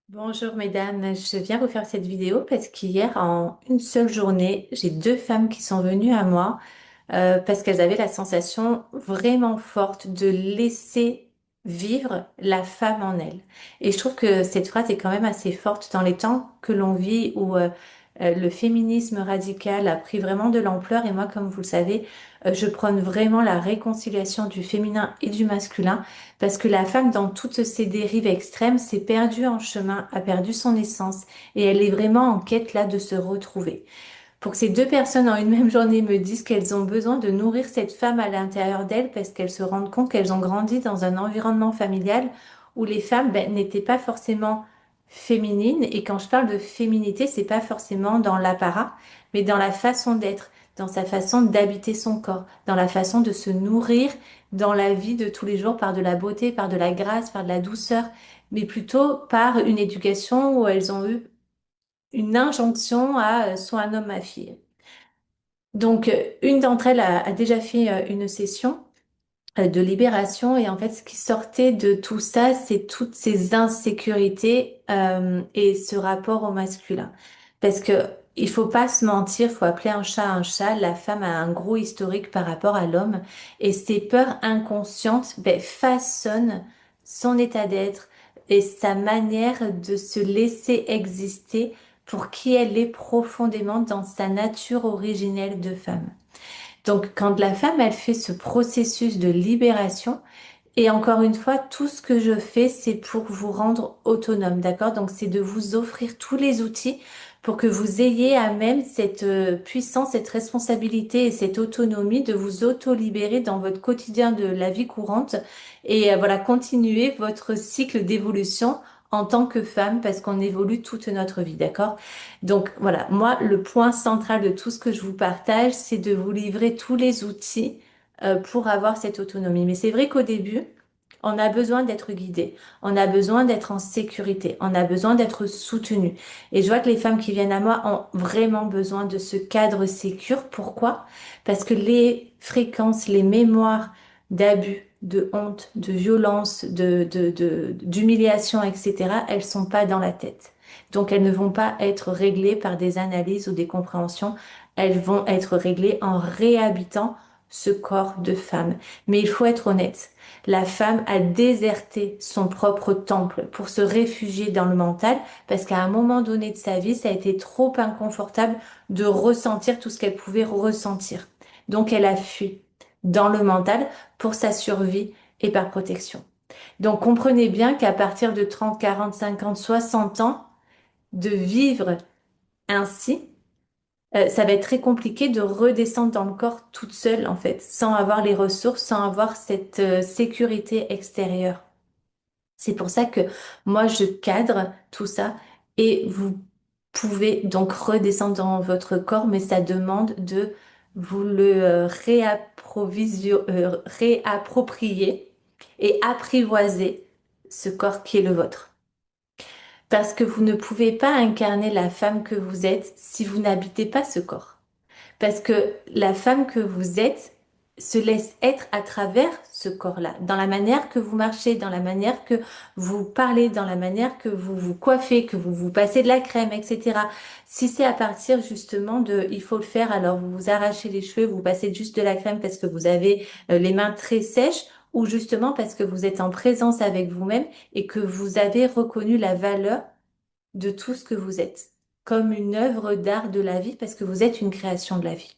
Bonjour mesdames, je viens vous faire cette vidéo parce qu'hier, en une seule journée, j'ai deux femmes qui sont venues à moi parce qu'elles avaient la sensation vraiment forte de laisser vivre la femme en elle. Et je trouve que cette phrase est quand même assez forte dans les temps que l'on vit où le féminisme radical a pris vraiment de l'ampleur. Et moi, comme vous le savez, je prône vraiment la réconciliation du féminin et du masculin parce que la femme, dans toutes ses dérives extrêmes, s'est perdue en chemin, a perdu son essence et elle est vraiment en quête là de se retrouver. Pour que ces deux personnes en une même journée me disent qu'elles ont besoin de nourrir cette femme à l'intérieur d'elles parce qu'elles se rendent compte qu'elles ont grandi dans un environnement familial où les femmes n'étaient pas forcément féminines. Et quand je parle de féminité, c'est pas forcément dans l'apparat, mais dans la façon d'être, dans sa façon d'habiter son corps, dans la façon de se nourrir dans la vie de tous les jours par de la beauté, par de la grâce, par de la douceur, mais plutôt par une éducation où elles ont eu une injonction à soit un homme, ma fille. Donc, une d'entre elles a déjà fait une session de libération et en fait, ce qui sortait de tout ça, c'est toutes ces insécurités et ce rapport au masculin. Parce que il faut pas se mentir, faut appeler un chat un chat. La femme a un gros historique par rapport à l'homme et ses peurs inconscientes façonnent son état d'être et sa manière de se laisser exister pour qui elle est profondément dans sa nature originelle de femme. Donc, quand la femme, elle fait ce processus de libération, et encore une fois, tout ce que je fais, c'est pour vous rendre autonome, d'accord? Donc, c'est de vous offrir tous les outils pour que vous ayez à même cette puissance, cette responsabilité et cette autonomie de vous auto-libérer dans votre quotidien de la vie courante et voilà, continuer votre cycle d'évolution en tant que femme parce qu'on évolue toute notre vie, d'accord? Donc voilà, moi, le point central de tout ce que je vous partage, c'est de vous livrer tous les outils pour avoir cette autonomie. Mais c'est vrai qu'au début, on a besoin d'être guidé, on a besoin d'être en sécurité, on a besoin d'être soutenu. Et je vois que les femmes qui viennent à moi ont vraiment besoin de ce cadre sécure. Pourquoi? Parce que les fréquences, les mémoires d'abus, de honte, de violence, d'humiliation, etc., elles sont pas dans la tête. Donc elles ne vont pas être réglées par des analyses ou des compréhensions, elles vont être réglées en réhabitant ce corps de femme. Mais il faut être honnête. La femme a déserté son propre temple pour se réfugier dans le mental parce qu'à un moment donné de sa vie, ça a été trop inconfortable de ressentir tout ce qu'elle pouvait ressentir. Donc elle a fui dans le mental pour sa survie et par protection. Donc comprenez bien qu'à partir de 30, 40, 50, 60 ans, de vivre ainsi, ça va être très compliqué de redescendre dans le corps toute seule, en fait, sans avoir les ressources, sans avoir cette sécurité extérieure. C'est pour ça que moi, je cadre tout ça et vous pouvez donc redescendre dans votre corps, mais ça demande de vous le réapproprier et apprivoiser ce corps qui est le vôtre. Parce que vous ne pouvez pas incarner la femme que vous êtes si vous n'habitez pas ce corps. Parce que la femme que vous êtes se laisse être à travers ce corps-là, dans la manière que vous marchez, dans la manière que vous parlez, dans la manière que vous vous coiffez, que vous vous passez de la crème, etc. Si c'est à partir justement de il faut le faire, alors vous vous arrachez les cheveux, vous passez juste de la crème parce que vous avez les mains très sèches, ou justement parce que vous êtes en présence avec vous-même et que vous avez reconnu la valeur de tout ce que vous êtes, comme une œuvre d'art de la vie, parce que vous êtes une création de la vie.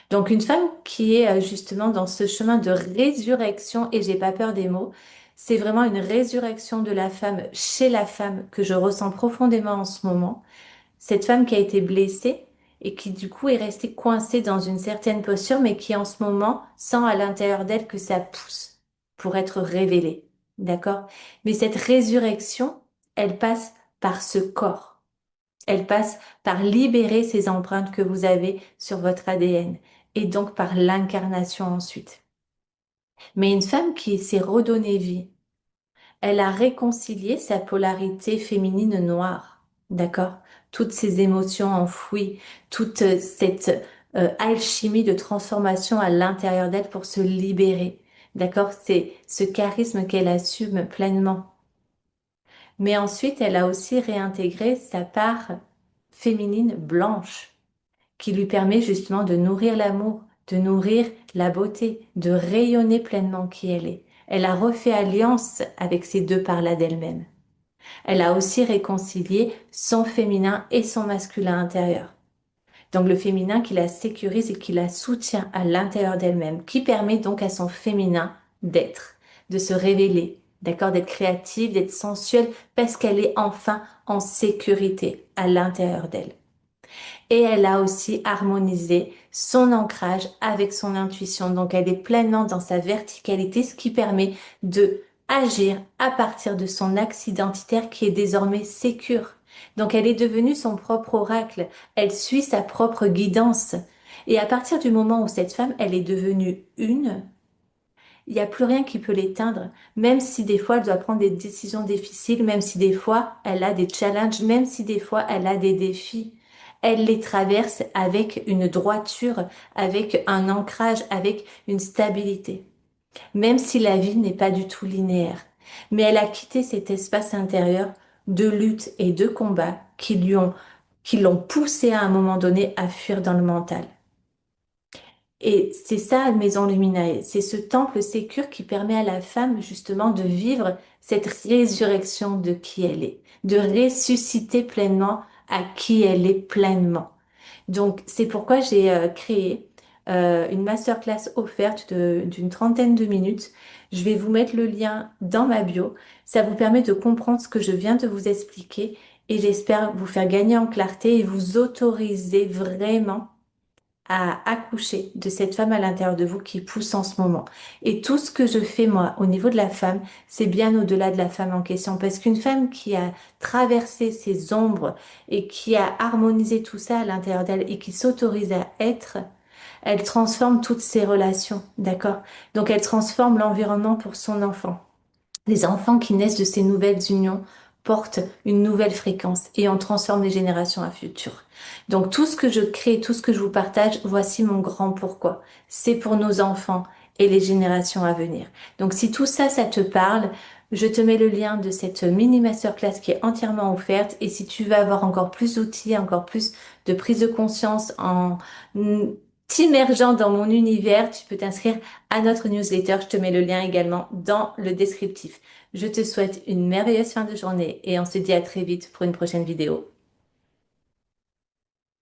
Donc une femme qui est justement dans ce chemin de résurrection, et j'ai pas peur des mots, c'est vraiment une résurrection de la femme chez la femme que je ressens profondément en ce moment. Cette femme qui a été blessée et qui du coup est restée coincée dans une certaine posture, mais qui en ce moment sent à l'intérieur d'elle que ça pousse pour être révélée. D'accord? Mais cette résurrection, elle passe par ce corps. Elle passe par libérer ces empreintes que vous avez sur votre ADN et donc par l'incarnation ensuite. Mais une femme qui s'est redonnée vie, elle a réconcilié sa polarité féminine noire, d'accord? Toutes ces émotions enfouies, toute cette alchimie de transformation à l'intérieur d'elle pour se libérer, d'accord? C'est ce charisme qu'elle assume pleinement. Mais ensuite, elle a aussi réintégré sa part féminine blanche qui lui permet justement de nourrir l'amour, de nourrir la beauté, de rayonner pleinement qui elle est. Elle a refait alliance avec ces deux parts-là d'elle-même. Elle a aussi réconcilié son féminin et son masculin intérieur. Donc le féminin qui la sécurise et qui la soutient à l'intérieur d'elle-même, qui permet donc à son féminin d'être, de se révéler, d'accord, d'être créative, d'être sensuelle, parce qu'elle est enfin en sécurité à l'intérieur d'elle. Et elle a aussi harmonisé son ancrage avec son intuition. Donc elle est pleinement dans sa verticalité, ce qui permet de agir à partir de son axe identitaire qui est désormais sécure. Donc elle est devenue son propre oracle. Elle suit sa propre guidance. Et à partir du moment où cette femme, elle est devenue une, il n'y a plus rien qui peut l'éteindre, même si des fois elle doit prendre des décisions difficiles, même si des fois elle a des challenges, même si des fois elle a des défis. Elle les traverse avec une droiture, avec un ancrage, avec une stabilité, même si la vie n'est pas du tout linéaire. Mais elle a quitté cet espace intérieur de lutte et de combat qui l'ont poussée à un moment donné à fuir dans le mental. Et c'est ça, Maison Luminae. C'est ce temple sécure qui permet à la femme justement de vivre cette résurrection de qui elle est, de ressusciter pleinement à qui elle est pleinement. Donc, c'est pourquoi j'ai créé une masterclass offerte d'une trentaine de minutes. Je vais vous mettre le lien dans ma bio. Ça vous permet de comprendre ce que je viens de vous expliquer et j'espère vous faire gagner en clarté et vous autoriser vraiment à accoucher de cette femme à l'intérieur de vous qui pousse en ce moment. Et tout ce que je fais moi au niveau de la femme, c'est bien au-delà de la femme en question. Parce qu'une femme qui a traversé ses ombres et qui a harmonisé tout ça à l'intérieur d'elle et qui s'autorise à être, elle transforme toutes ses relations, d'accord? Donc elle transforme l'environnement pour son enfant. Les enfants qui naissent de ces nouvelles unions portent une nouvelle fréquence et on transforme les générations à futur. Donc tout ce que je crée, tout ce que je vous partage, voici mon grand pourquoi. C'est pour nos enfants et les générations à venir. Donc si tout ça, ça te parle, je te mets le lien de cette mini masterclass qui est entièrement offerte. Et si tu veux avoir encore plus d'outils, encore plus de prise de conscience en t'immergeant dans mon univers, tu peux t'inscrire à notre newsletter. Je te mets le lien également dans le descriptif. Je te souhaite une merveilleuse fin de journée et on se dit à très vite pour une prochaine vidéo.